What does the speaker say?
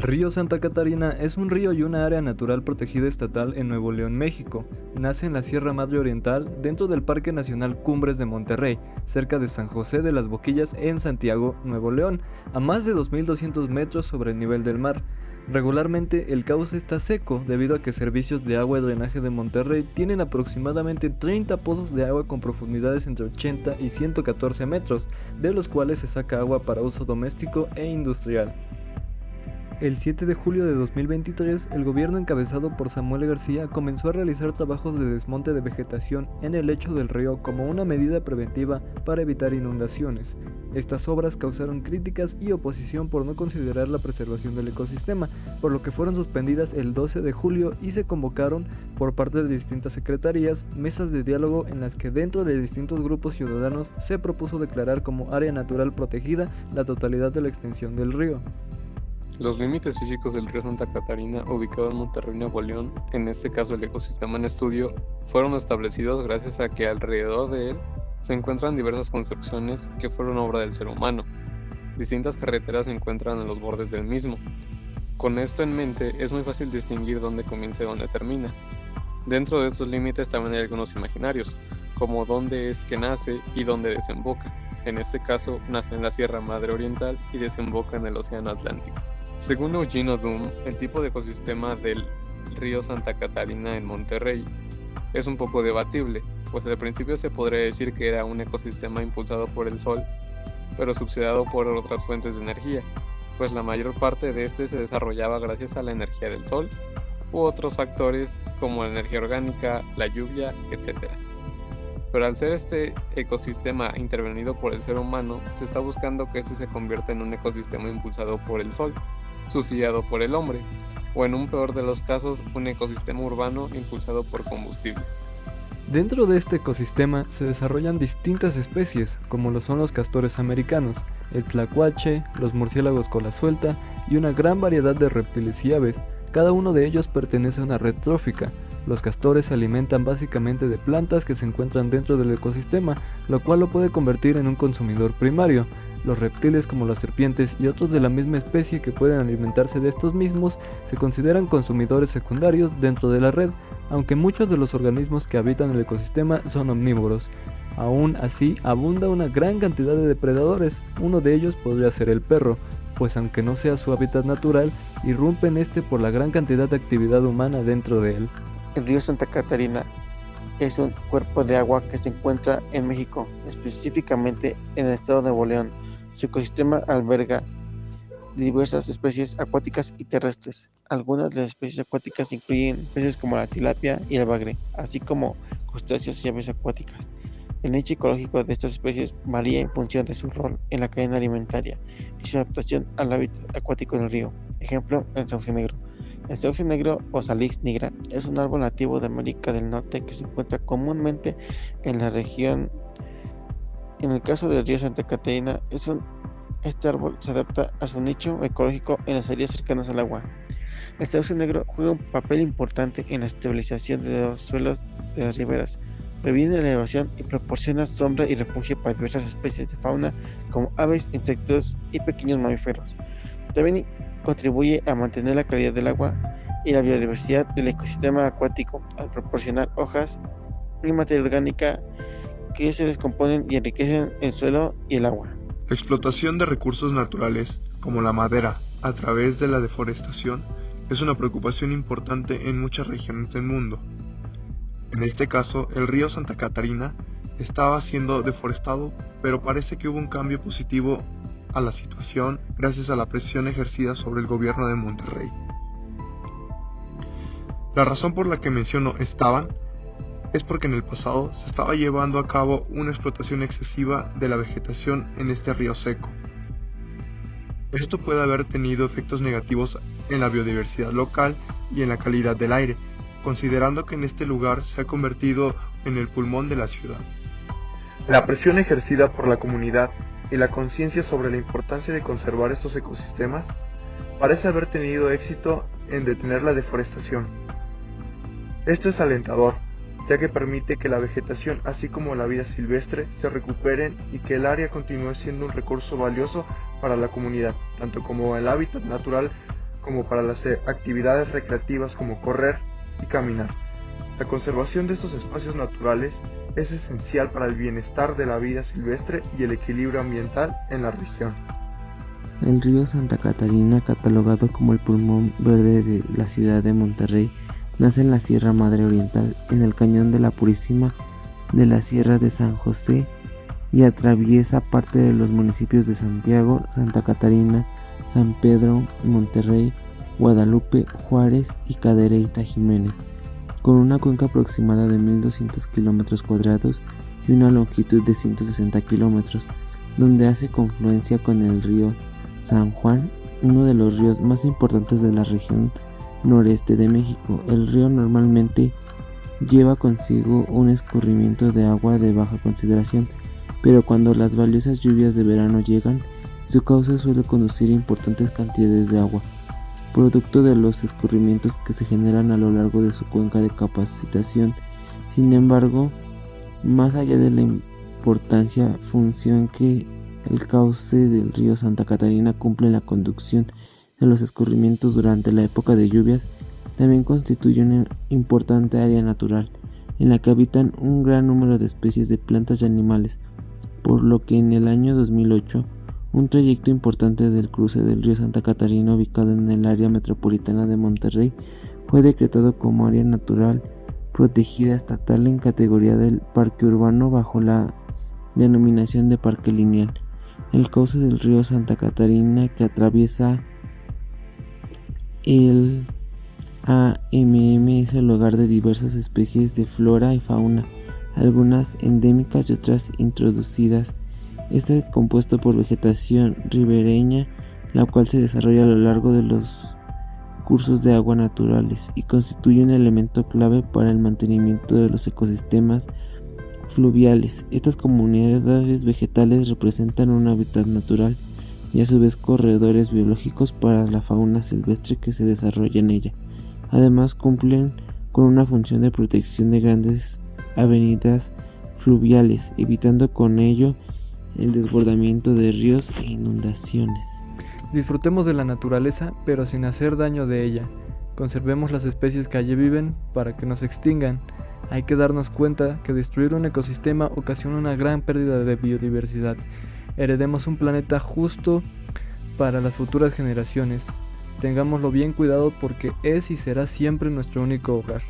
Río Santa Catarina es un río y una área natural protegida estatal en Nuevo León, México. Nace en la Sierra Madre Oriental, dentro del Parque Nacional Cumbres de Monterrey, cerca de San José de las Boquillas en Santiago, Nuevo León, a más de 2.200 metros sobre el nivel del mar. Regularmente el cauce está seco debido a que servicios de agua y drenaje de Monterrey tienen aproximadamente 30 pozos de agua con profundidades entre 80 y 114 metros, de los cuales se saca agua para uso doméstico e industrial. El 7 de julio de 2023, el gobierno encabezado por Samuel García comenzó a realizar trabajos de desmonte de vegetación en el lecho del río como una medida preventiva para evitar inundaciones. Estas obras causaron críticas y oposición por no considerar la preservación del ecosistema, por lo que fueron suspendidas el 12 de julio y se convocaron, por parte de distintas secretarías, mesas de diálogo en las que dentro de distintos grupos ciudadanos se propuso declarar como área natural protegida la totalidad de la extensión del río. Los límites físicos del río Santa Catarina, ubicado en Monterrey, Nuevo León, en este caso el ecosistema en estudio, fueron establecidos gracias a que alrededor de él se encuentran diversas construcciones que fueron obra del ser humano. Distintas carreteras se encuentran en los bordes del mismo. Con esto en mente, es muy fácil distinguir dónde comienza y dónde termina. Dentro de estos límites también hay algunos imaginarios, como dónde es que nace y dónde desemboca. En este caso, nace en la Sierra Madre Oriental y desemboca en el Océano Atlántico. Según Eugene Odum, el tipo de ecosistema del río Santa Catarina en Monterrey es un poco debatible, pues al principio se podría decir que era un ecosistema impulsado por el sol, pero subsidiado por otras fuentes de energía, pues la mayor parte de este se desarrollaba gracias a la energía del sol u otros factores como la energía orgánica, la lluvia, etc. Pero al ser este ecosistema intervenido por el ser humano, se está buscando que este se convierta en un ecosistema impulsado por el sol, subsidiado por el hombre, o en un peor de los casos, un ecosistema urbano impulsado por combustibles. Dentro de este ecosistema se desarrollan distintas especies, como lo son los castores americanos, el tlacuache, los murciélagos cola suelta y una gran variedad de reptiles y aves. Cada uno de ellos pertenece a una red trófica. Los castores se alimentan básicamente de plantas que se encuentran dentro del ecosistema, lo cual lo puede convertir en un consumidor primario. Los reptiles como las serpientes y otros de la misma especie que pueden alimentarse de estos mismos se consideran consumidores secundarios dentro de la red, aunque muchos de los organismos que habitan el ecosistema son omnívoros. Aún así, abunda una gran cantidad de depredadores. Uno de ellos podría ser el perro, pues aunque no sea su hábitat natural, irrumpe en este por la gran cantidad de actividad humana dentro de él. El río Santa Catarina es un cuerpo de agua que se encuentra en México, específicamente en el estado de Nuevo León. Su ecosistema alberga diversas especies acuáticas y terrestres. Algunas de las especies acuáticas incluyen peces como la tilapia y el bagre, así como crustáceos y aves acuáticas. El nicho ecológico de estas especies varía en función de su rol en la cadena alimentaria y su adaptación al hábitat acuático del río. Ejemplo, el sauce negro. El sauce negro o Salix nigra es un árbol nativo de América del Norte que se encuentra comúnmente en la región. En el caso del río Santa Catarina, este árbol se adapta a su nicho ecológico en las áreas cercanas al agua. El sauce negro juega un papel importante en la estabilización de los suelos de las riberas, previene la erosión y proporciona sombra y refugio para diversas especies de fauna como aves, insectos y pequeños mamíferos. También contribuye a mantener la calidad del agua y la biodiversidad del ecosistema acuático al proporcionar hojas y materia orgánica que se descomponen y enriquecen el suelo y el agua. La explotación de recursos naturales, como la madera, a través de la deforestación, es una preocupación importante en muchas regiones del mundo. En este caso, el río Santa Catarina estaba siendo deforestado, pero parece que hubo un cambio positivo a la situación gracias a la presión ejercida sobre el gobierno de Monterrey. La razón por la que menciono estaban es porque en el pasado se estaba llevando a cabo una explotación excesiva de la vegetación en este río seco. Esto puede haber tenido efectos negativos en la biodiversidad local y en la calidad del aire, considerando que en este lugar se ha convertido en el pulmón de la ciudad. La presión ejercida por la comunidad y la conciencia sobre la importancia de conservar estos ecosistemas parece haber tenido éxito en detener la deforestación. Esto es alentador, ya que permite que la vegetación así como la vida silvestre se recuperen y que el área continúe siendo un recurso valioso para la comunidad, tanto como el hábitat natural como para las actividades recreativas como correr y caminar. La conservación de estos espacios naturales es esencial para el bienestar de la vida silvestre y el equilibrio ambiental en la región. El río Santa Catarina, catalogado como el pulmón verde de la ciudad de Monterrey, nace en la Sierra Madre Oriental, en el cañón de la Purísima de la Sierra de San José, y atraviesa parte de los municipios de Santiago, Santa Catarina, San Pedro, Monterrey, Guadalupe, Juárez y Cadereyta Jiménez, con una cuenca aproximada de 1.200 kilómetros cuadrados y una longitud de 160 kilómetros, donde hace confluencia con el río San Juan, uno de los ríos más importantes de la región noreste de México. El río normalmente lleva consigo un escurrimiento de agua de baja consideración, pero cuando las valiosas lluvias de verano llegan, su cauce suele conducir importantes cantidades de agua, producto de los escurrimientos que se generan a lo largo de su cuenca de capacitación. Sin embargo, más allá de la importancia función que el cauce del río Santa Catarina cumple en la conducción de los escurrimientos durante la época de lluvias, también constituye una importante área natural, en la que habitan un gran número de especies de plantas y animales, por lo que en el año 2008, un trayecto importante del cruce del río Santa Catarina, ubicado en el área metropolitana de Monterrey, fue decretado como área natural protegida estatal en categoría del parque urbano bajo la denominación de parque lineal. El cauce del río Santa Catarina, que atraviesa el AMM, es el hogar de diversas especies de flora y fauna, algunas endémicas y otras introducidas. Está compuesto por vegetación ribereña, la cual se desarrolla a lo largo de los cursos de agua naturales y constituye un elemento clave para el mantenimiento de los ecosistemas fluviales. Estas comunidades vegetales representan un hábitat natural y a su vez corredores biológicos para la fauna silvestre que se desarrolla en ella. Además, cumplen con una función de protección de grandes avenidas fluviales, evitando con ello el desbordamiento de ríos e inundaciones. Disfrutemos de la naturaleza, pero sin hacer daño de ella. Conservemos las especies que allí viven para que no se extingan. Hay que darnos cuenta que destruir un ecosistema ocasiona una gran pérdida de biodiversidad. Heredemos un planeta justo para las futuras generaciones. Tengámoslo bien cuidado porque es y será siempre nuestro único hogar.